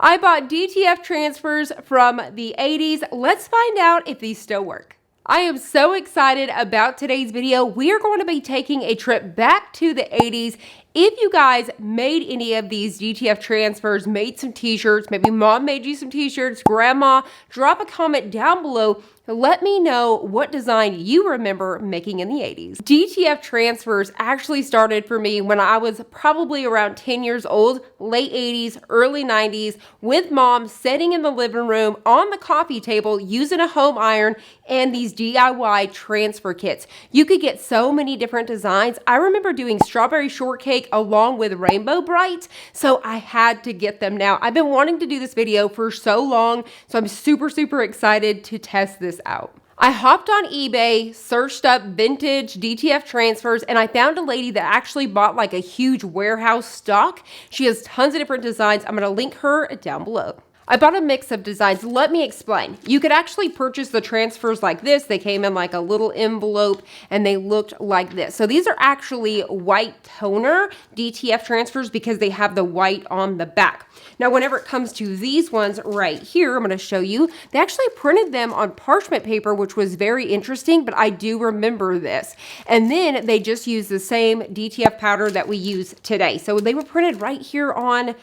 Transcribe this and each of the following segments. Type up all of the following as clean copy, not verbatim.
I bought DTF transfers from the 80s. Let's find out if these still work. I am so excited about today's video. We are going to be taking a trip back to the 80s. If you guys made any of these DTF transfers, made some t-shirts, maybe mom made you some t-shirts, grandma, drop a comment down below. Let me know what design you remember making in the 80s. DTF transfers actually started for me when I was probably around 10 years old, late 80s, early 90s, with mom sitting in the living room on the coffee table using a home iron and these DIY transfer kits. You could get so many different designs. I remember doing strawberry shortcake along with Rainbow Bright, so I had to get them now. I've been wanting to do this video for so long, so I'm super excited to test this out. I hopped on eBay, searched up vintage DTF transfers, and I found a lady that actually bought like a huge warehouse stock. She has tons of different designs. I'm gonna link her down below. I bought a mix of designs. Let me explain. You could actually purchase the transfers like this. They came in like a little envelope and they looked like this. So these are actually white toner DTF transfers because they have the white on the back. Now, whenever it comes to these ones right here, I'm going to show you, they actually printed them on parchment paper, which was very interesting, but I do remember this. And then they just used the same DTF powder that we use today. So they were printed right here on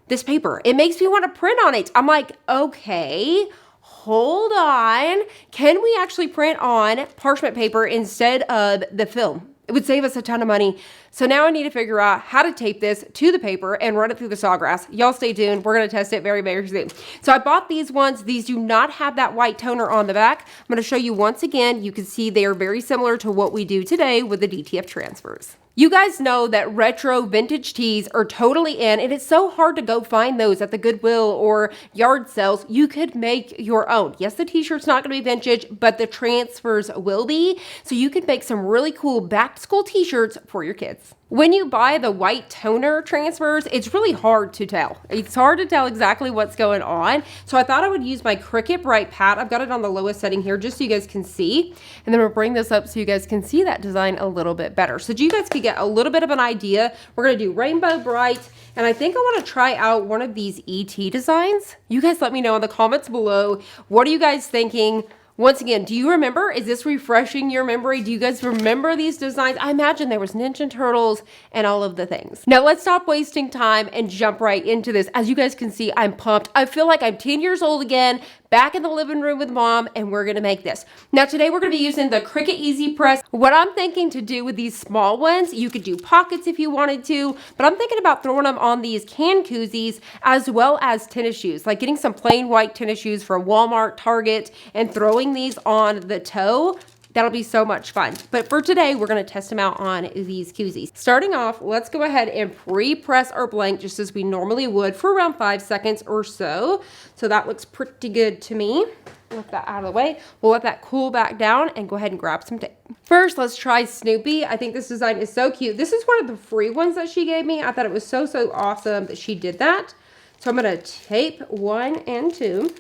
this paper. It makes me want to print on it. I'm like, okay, hold on. Can we actually print on parchment paper instead of the film? It would save us a ton of money. So now I need to figure out how to tape this to the paper and run it through the sawgrass. Y'all stay tuned. We're going to test it very soon. So I bought these ones. These do not have that white toner on the back. I'm going to show you once again. You can see they are very similar to what we do today with the DTF transfers. You guys know that retro vintage tees are totally in, and it's so hard to go find those at the Goodwill or yard sales. You could make your own. Yes, the t-shirt's not going to be vintage, but the transfers will be. So you can make some really cool back-to-school t-shirts for your kids. When you buy the white toner transfers, it's really hard to tell. It's hard to tell exactly what's going on. So I thought I would use my Cricut Bright Pad. I've got it on the lowest setting here just so you guys can see. And then we'll bring this up so you guys can see that design a little bit better. So you guys can get a little bit of an idea. We're going to do Rainbow Bright. And I think I want to try out one of these ET designs. You guys let me know in the comments below. What are you guys thinking? Once again, do you remember? Is this refreshing your memory? Do you guys remember these designs? I imagine there was Ninja Turtles and all of the things. Now let's stop wasting time and jump right into this. As you guys can see, I'm pumped. I feel like I'm 10 years old again, back in the living room with mom, and we're gonna make this. Now today we're gonna be using the Cricut Easy Press. What I'm thinking to do with these small ones, you could do pockets if you wanted to, but I'm thinking about throwing them on these can koozies as well as tennis shoes, like getting some plain white tennis shoes from Walmart, Target, and throwing these on the toe. That'll be so much fun. But for today, we're gonna test them out on these koozies. Starting off, let's go ahead and pre-press our blank just as we normally would for around 5 seconds or so. So that looks pretty good to me. Let that out of the way. We'll let that cool back down and go ahead and grab some tape. First, let's try Snoopy. I think this design is so cute. This is one of the free ones that she gave me. I thought it was so awesome that she did that. So I'm gonna tape 1 and 2.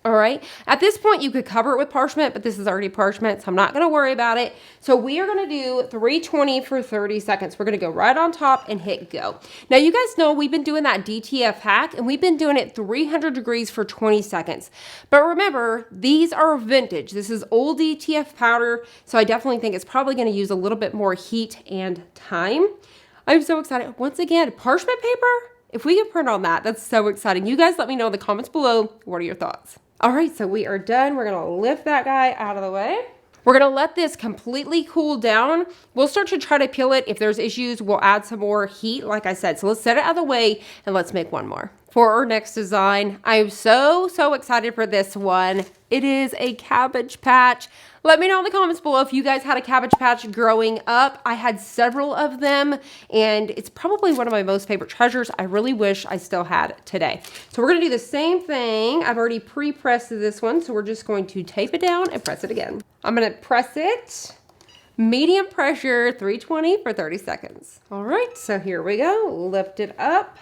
All right, at this point you could cover it with parchment, but this is already parchment, so I'm not gonna worry about it. So we are gonna do 320 for 30 seconds. We're gonna go right on top and hit go. Now you guys know we've been doing that DTF hack and we've been doing it 300 degrees for 20 seconds. But remember, these are vintage. This is old DTF powder, so I definitely think it's probably gonna use a little bit more heat and time. I'm so excited. Once again, parchment paper? If we can print on that, that's so exciting. You guys let me know in the comments below, what are your thoughts? All right, so we are done. We're gonna lift that guy out of the way. We're gonna let this completely cool down. We'll start to try to peel it. If there's issues, we'll add some more heat, like I said. So let's set it out of the way and let's make one more. For our next design, I am so excited for this one. It is a Cabbage Patch. Let me know in the comments below if you guys had a Cabbage Patch growing up. I had several of them, and it's probably one of my most favorite treasures. I really wish I still had today. So we're gonna do the same thing. I've already pre-pressed this one, so we're just going to tape it down and press it again. I'm gonna press it. Medium pressure, 320 for 30 seconds. All right, so here we go. Lift it up.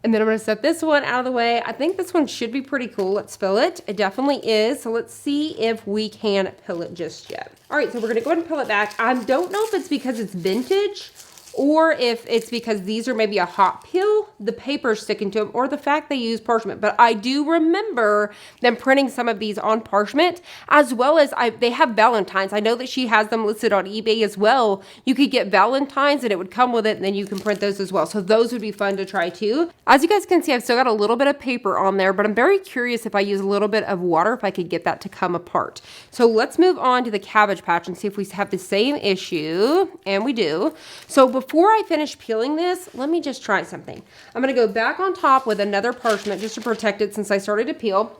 And then I'm gonna set this one out of the way. I think this one should be pretty cool. Let's fill it. It definitely is. So let's see if we can pill it just yet. All right, so we're gonna go ahead and pull it back. I don't know if it's because it's vintage or if it's because these are maybe a hot peel, the paper's sticking to them, or the fact they use parchment. But I do remember them printing some of these on parchment, as well as they have Valentine's. I know that she has them listed on eBay as well. You could get Valentine's and it would come with it, and then you can print those as well. So those would be fun to try too. As you guys can see, I've still got a little bit of paper on there, but I'm very curious if I use a little bit of water, if I could get that to come apart. So let's move on to the Cabbage Patch and see if we have the same issue, and we do. So before I finish peeling this, let me just try something. I'm gonna go back on top with another parchment just to protect it since I started to peel.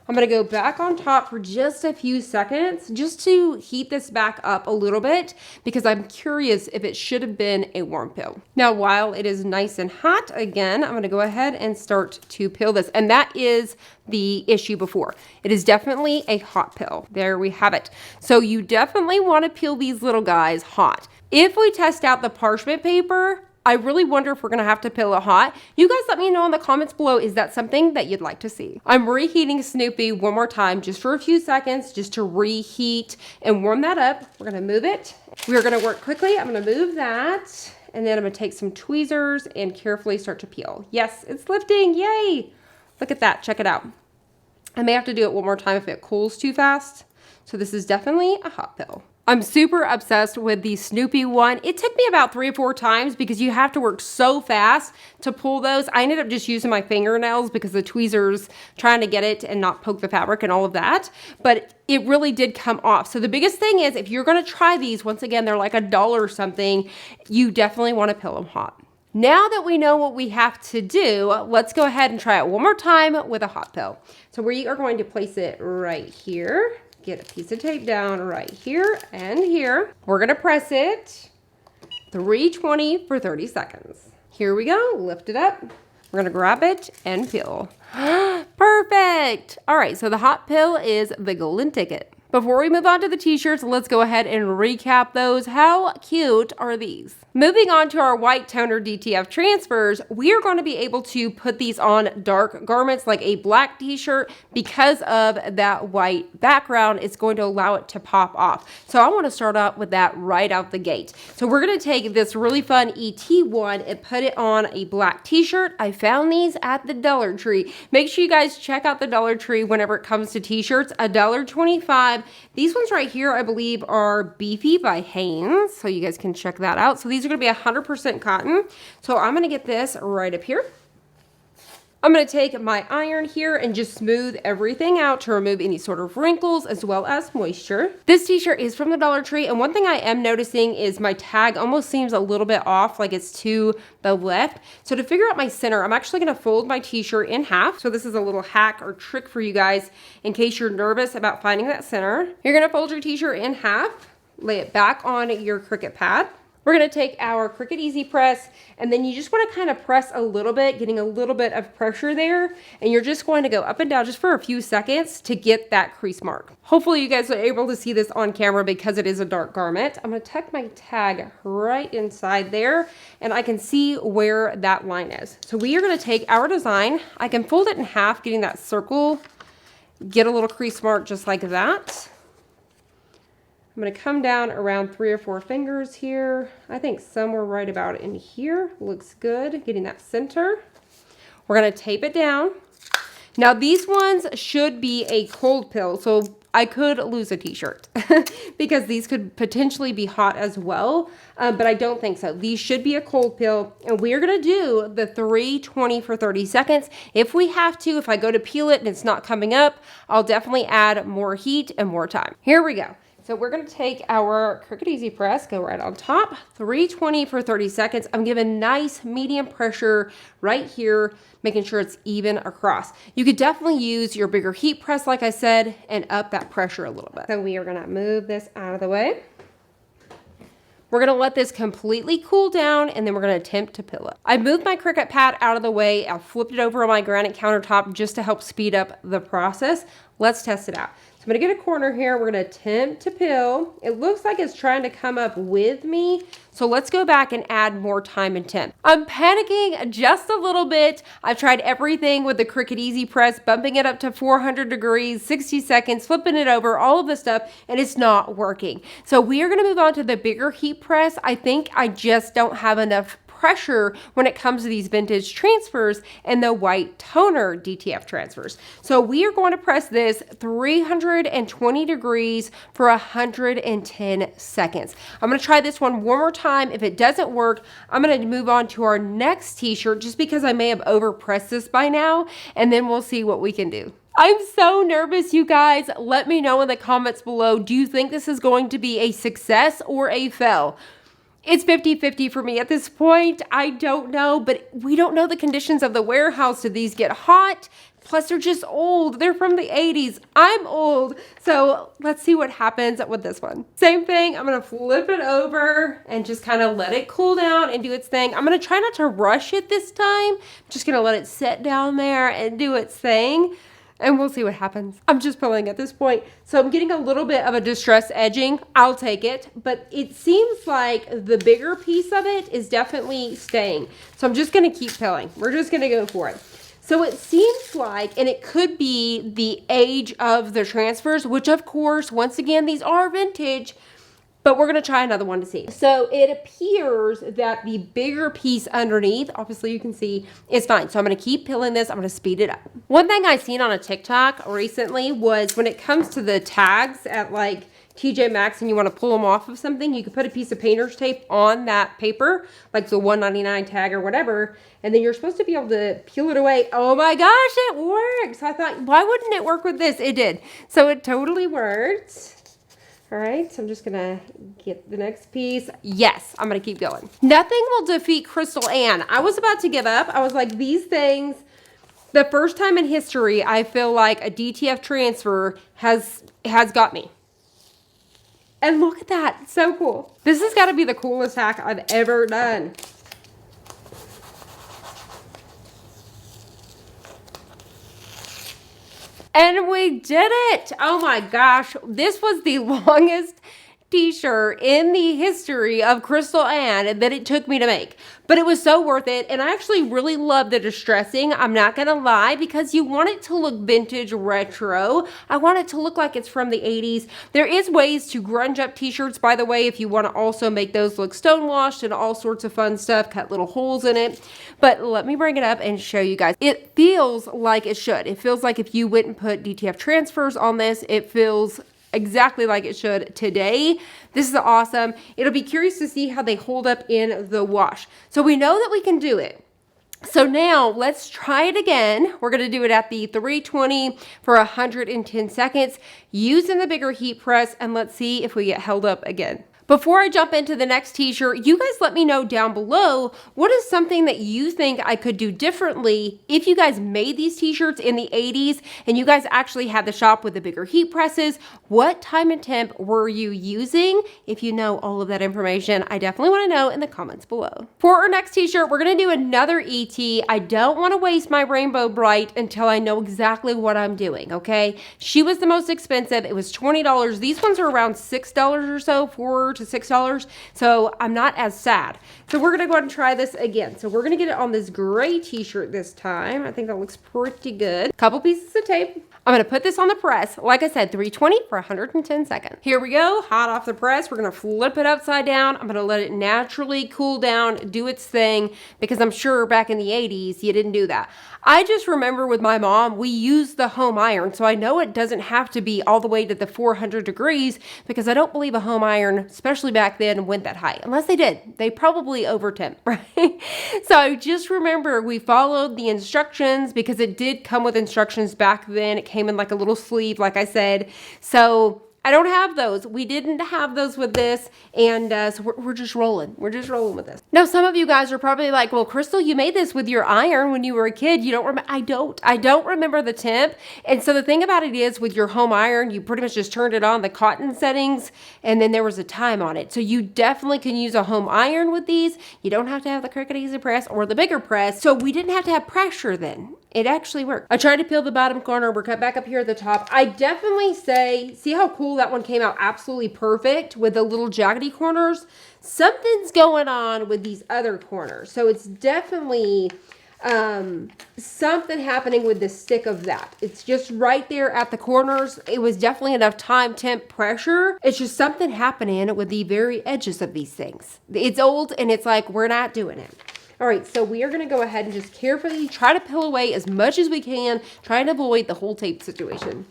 I'm gonna go back on top for just a few seconds just to heat this back up a little bit because I'm curious if it should have been a warm peel. Now, while it is nice and hot, again, I'm gonna go ahead and start to peel this. And that is the issue before. It is definitely a hot peel. There we have it. So you definitely wanna peel these little guys hot. If we test out the parchment paper, I really wonder if we're gonna have to peel it hot. You guys let me know in the comments below, is that something that you'd like to see? I'm reheating Snoopy one more time, just for a few seconds, just to reheat and warm that up. We're gonna move it. We're gonna work quickly. I'm gonna move that, and then I'm gonna take some tweezers and carefully start to peel. Yes, it's lifting, yay! Look at that, check it out. I may have to do it one more time if it cools too fast. So this is definitely a hot peel. I'm super obsessed with the Snoopy one. It took me about 3 or 4 times because you have to work so fast to pull those. I ended up just using my fingernails because the tweezers, trying to get it and not poke the fabric and all of that. But it really did come off. So the biggest thing is if you're gonna try these, once again, they're like $1 or something, you definitely wanna peel them hot. Now that we know what we have to do, let's go ahead and try it one more time with a hot peel. So we are going to place it right here. Get a piece of tape down right here and here. We're gonna press it 320 for 30 seconds. Here we go, lift it up. We're gonna grab it and peel. Perfect! All right, so the hot peel is the golden ticket. Before we move on to the t-shirts, let's go ahead and recap those. How cute are these? Moving on to our white toner DTF transfers, we are going to be able to put these on dark garments like a black t-shirt. Because of that white background, it's going to allow it to pop off. So I want to start out with that right out the gate. So we're going to take this really fun ET one and put it on a black t-shirt. I found these at the Dollar Tree. Make sure you guys check out the Dollar Tree whenever it comes to t-shirts. $1.25. These ones right here, I believe, are Beefy by Hanes. So you guys can check that out. So these are going to be 100% cotton. So I'm going to get this right up here. I'm going to take my iron here and just smooth everything out to remove any sort of wrinkles as well as moisture. This t-shirt is from the Dollar Tree, and one thing I am noticing is my tag almost seems a little bit off, like it's to the left. So to figure out my center, I'm actually going to fold my t-shirt in half. So this is a little hack or trick for you guys in case you're nervous about finding that center. You're going to fold your t-shirt in half, lay it back on your Cricut pad. We're going to take our Cricut Easy Press, and then you just want to kind of press a little bit, getting a little bit of pressure there, and you're just going to go up and down just for a few seconds to get that crease mark. Hopefully you guys are able to see this on camera because it is a dark garment. I'm going to tuck my tag right inside there, and I can see where that line is. So we are going to take our design. I can fold it in half, getting that circle, get a little crease mark just like that. I'm going to come down around 3 or 4 fingers here. I think somewhere right about in here looks good, getting that center. We're going to tape it down. Now these ones should be a cold peel, so I could lose a t-shirt because these could potentially be hot as well, but I don't think so. These should be a cold peel, and we're going to do the 320 for 30 seconds. If we have to, if I go to peel it and it's not coming up, I'll definitely add more heat and more time. Here we go. So we're going to take our Cricut Easy Press, go right on top, 320 for 30 seconds. I'm giving nice medium pressure right here, making sure it's even across. You could definitely use your bigger heat press, like I said, and up that pressure a little bit. So we are going to move this out of the way. We're going to let this completely cool down, and then we're going to attempt to peel it. I moved my Cricut pad out of the way. I flipped it over on my granite countertop just to help speed up the process. Let's test it out. So I'm gonna get a corner here. We're gonna attempt to peel. It looks like it's trying to come up with me. So let's go back and add more time and temp. I'm panicking just a little bit. I've tried everything with the Cricut Easy Press, bumping it up to 400 degrees, 60 seconds, flipping it over, all of this stuff, and it's not working. So we are gonna move on to the bigger heat press. I think I just don't have enough pressure when it comes to these vintage transfers and the white toner DTF transfers. So we are going to press this 320 degrees for 110 seconds. I'm going to try this one more time. If it doesn't work, I'm going to move on to our next t-shirt just because I may have overpressed this by now, and then we'll see what we can do. I'm so nervous, you guys. Let me know in the comments below. Do you think this is going to be a success or a fail? It's 50-50 for me at this point. I don't know, but we don't know the conditions of the warehouse. Did these get hot? Plus, they're just old. They're from the 80s. I'm old. So let's see what happens with this one. Same thing. I'm going to flip it over and just kind of let it cool down and do its thing. I'm going to try not to rush it this time. I'm just going to let it sit down there and do its thing. And we'll see what happens. I'm just pulling at this point. So I'm getting a little bit of a distress edging. I'll take it. But it seems like the bigger piece of it is definitely staying. So I'm just going to keep pilling. We're just going to go for it. So it seems like, and it could be the age of the transfers, which of course, once again, these are vintage. But we're going to try another one to see. So it appears that the bigger piece underneath, obviously you can see, is fine. So I'm going to keep peeling this. I'm going to speed it up. One thing I seen on a TikTok recently was when it comes to the tags at like TJ Maxx and you want to pull them off of something, you could put a piece of painter's tape on that paper, like the $1.99 tag or whatever, and then you're supposed to be able to peel it away. Oh my gosh, it works. I thought, why wouldn't it work with this? It did. So it totally worked. All right, so I'm just gonna get the next piece. Yes, I'm gonna keep going. Nothing will defeat Crystal Ann. I was about to give up. I was like, these things, the first time in history, I feel like a DTF transfer has got me. And look at that, so cool. This has gotta be the coolest hack I've ever done. And we did it. Oh my gosh. This was the longest t-shirt in the history of Crystal Ann that it took me to make. But it was so worth it. And I actually really love the distressing. I'm not going to lie, because you want it to look vintage retro. I want it to look like it's from the 80s. There is ways to grunge up t-shirts, by the way, if you want to also make those look stonewashed and all sorts of fun stuff, cut little holes in it. But let me bring it up and show you guys. It feels like it should. It feels like if you wouldn't put DTF transfers on this, it feels exactly like it should today. This is awesome. It'll be curious to see how they hold up in the wash. So we know that we can do it. So now let's try it again. We're going to do it at the 320 for 110 seconds using the bigger heat press, and let's see if we get held up again. Before I jump into the next t-shirt, you guys let me know down below, what is something that you think I could do differently if you guys made these t-shirts in the 80s and you guys actually had the shop with the bigger heat presses? What time and temp were you using? If you know all of that information, I definitely want to know in the comments below. For our next t-shirt, we're going to do another ET. I don't want to waste my Rainbow Bright until I know exactly what I'm doing, okay? She was the most expensive. It was $20. These ones are around $6 or so, $4 to $6. So I'm not as sad. So we're going to go ahead and try this again. So we're going to get it on this gray t-shirt this time. I think that looks pretty good. Couple pieces of tape. I'm going to put this on the press. Like I said, 320 for 110 seconds. Here we go. Hot off the press. We're going to flip it upside down. I'm going to let it naturally cool down, do its thing, because I'm sure back in the 80s, you didn't do that. I just remember with my mom, we used the home iron. So I know it doesn't have to be all the way to the 400 degrees, because I don't believe a home iron, especially back then, went that high. Unless they did. They probably over temp, right? So I just remember we followed the instructions, because it did come with instructions back then. It came in like a little sleeve, like I said. So I don't have those. We didn't have those with this, and so we're just rolling. We're just rolling with this. Now, some of you guys are probably like, well, Crystal, you made this with your iron when you were a kid. You don't remember? I don't remember the temp. And so the thing about it is, with your home iron, you pretty much just turned it on the cotton settings, and then there was a time on it. So you definitely can use a home iron with these. You don't have to have the Cricut Easy Press or the bigger press. So we didn't have to have pressure then. It actually worked. I tried to peel the bottom corner. We're cut back up here at the top. I definitely say, see how cool that one came out? Absolutely perfect with the little jaggedy corners. Something's going on with these other corners. So it's definitely something happening with the stick of that. It's just right there at the corners. It was definitely enough time, temp, pressure. It's just something happening with the very edges of these things. It's old and it's like, we're not doing it. All right, so we are going to go ahead and just carefully try to peel away as much as we can, trying to avoid the whole tape situation.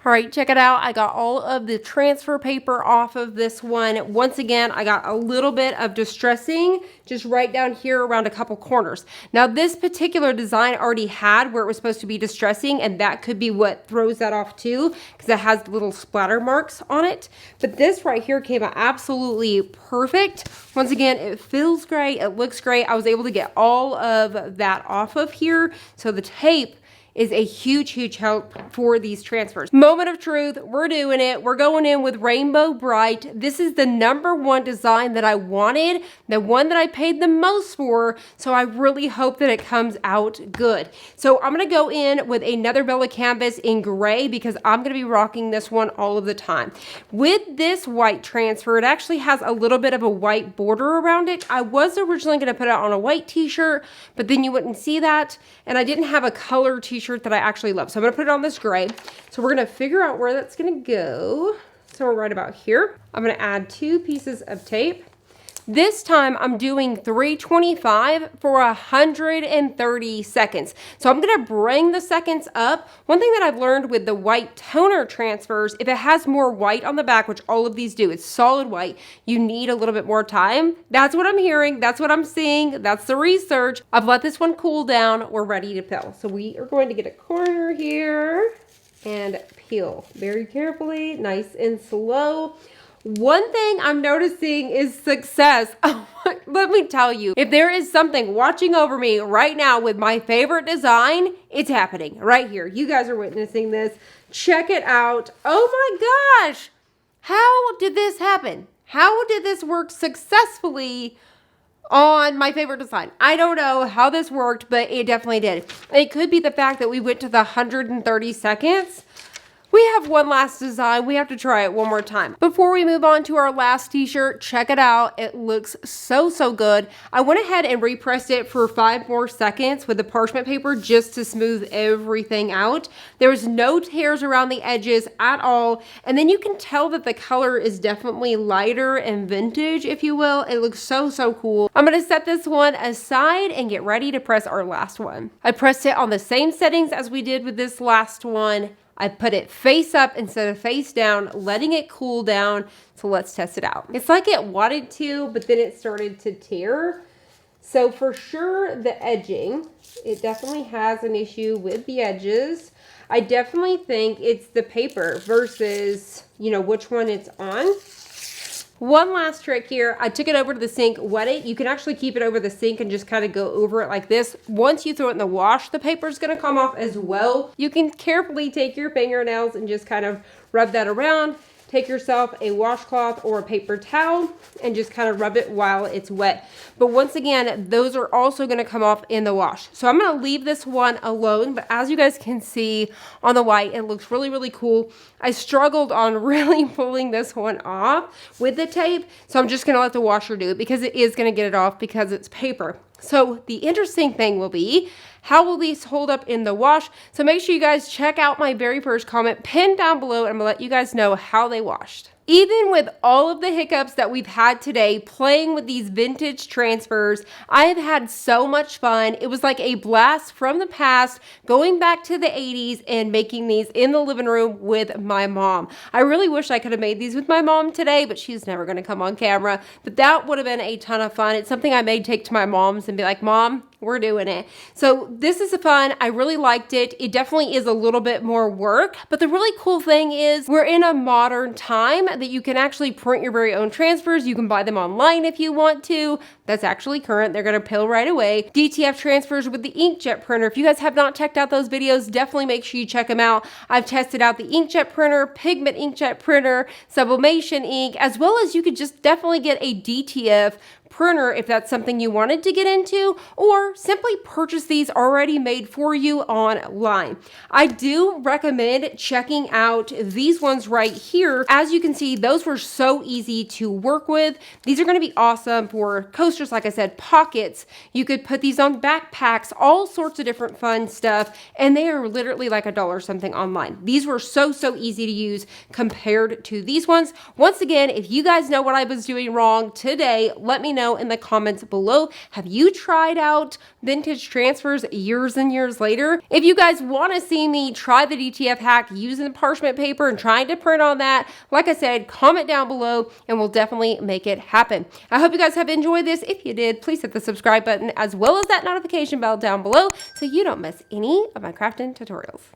All right, check it out. I got all of the transfer paper off of this one. Once again, I got a little bit of distressing just right down here around a couple corners. Now, this particular design already had where it was supposed to be distressing, and that could be what throws that off too, because it has little splatter marks on it. But this right here came out absolutely perfect. Once again, it feels great. It looks great. I was able to get all of that off of here. So the tape is a huge, huge help for these transfers. Moment of truth, we're doing it. We're going in with Rainbow Bright. This is the #1 design that I wanted, the one that I paid the most for, so I really hope that it comes out good. So I'm gonna go in with another Bella canvas in gray because I'm gonna be rocking this one all of the time. With this white transfer, it actually has a little bit of a white border around it. I was originally gonna put it on a white t-shirt, but then you wouldn't see that, and I didn't have a color t-shirt that I actually love. So I'm gonna put it on this gray. So we're gonna figure out where that's gonna go. So we're right about here. I'm gonna add 2 pieces of tape. This time I'm doing 325 for 130 seconds. So I'm gonna bring the seconds up. One thing that I've learned with the white toner transfers, if it has more white on the back, which all of these do, it's solid white, you need a little bit more time. That's what I'm hearing, that's what I'm seeing, that's the research. I've let this one cool down, we're ready to peel. So we are going to get a corner here and peel very carefully, nice and slow. One thing I'm noticing is success. Let me tell you, if there is something watching over me right now with my favorite design, it's happening right here. You guys are witnessing this. Check it out. Oh my gosh. How did this happen? How did this work successfully on my favorite design? I don't know how this worked, but it definitely did. It could be the fact that we went to the 130 seconds. We have one last design. We have to try it one more time. Before we move on to our last t-shirt, check it out. It looks so, so good. I went ahead and repressed it for 5 more seconds with the parchment paper just to smooth everything out. There's no tears around the edges at all. And then you can tell that the color is definitely lighter and vintage, if you will. It looks so, so cool. I'm gonna set this one aside and get ready to press our last one. I pressed it on the same settings as we did with this last one. I put it face up instead of face down, letting it cool down. So let's test it out. It's like it wanted to, but then it started to tear. So for sure, the edging, it definitely has an issue with the edges. I definitely think it's the paper versus, which one it's on. One last trick here. I took it over to the sink, wet it. You can actually keep it over the sink and just kind of go over it like this. Once you throw it in the wash, the paper is going to come off as well. You can carefully take your fingernails and just kind of rub that around. Take yourself a washcloth or a paper towel and just kind of rub it while it's wet. But once again, those are also going to come off in the wash. So I'm going to leave this one alone, but as you guys can see on the white, it looks really, really cool. I struggled on really pulling this one off with the tape, so I'm just going to let the washer do it because it is going to get it off because it's paper. So the interesting thing will be, how will these hold up in the wash? So make sure you guys check out my very first comment pinned down below, and I'm gonna let you guys know how they washed. Even with all of the hiccups that we've had today playing with these vintage transfers, I've had so much fun. It was like a blast from the past, going back to the 80s and making these in the living room with my mom. I really wish I could have made these with my mom today, but she's never gonna come on camera. But that would have been a ton of fun. It's something I may take to my mom's and be like, Mom, we're doing it. So this is fun. I really liked it. It definitely is a little bit more work, but the really cool thing is we're in a modern time that you can actually print your very own transfers. You can buy them online if you want to. That's actually current. They're going to peel right away. DTF transfers with the inkjet printer. If you guys have not checked out those videos, definitely make sure you check them out. I've tested out the inkjet printer, pigment inkjet printer, sublimation ink, as well as you could just definitely get a DTF printer if that's something you wanted to get into, or simply purchase these already made for you online. I do recommend checking out these ones right here. As you can see, those were so easy to work with. These are going to be awesome for coasters, like I said, pockets. You could put these on backpacks, all sorts of different fun stuff, and they are literally like $1 something online. These were so easy to use compared to these ones. Once again, if you guys know what I was doing wrong today, let me know in the comments below. Have you tried out vintage transfers years and years later? If you guys want to see me try the DTF hack using the parchment paper and trying to print on that, like I said, comment down below and we'll definitely make it happen. I hope you guys have enjoyed this. If you did, please hit the subscribe button as well as that notification bell down below so you don't miss any of my crafting tutorials.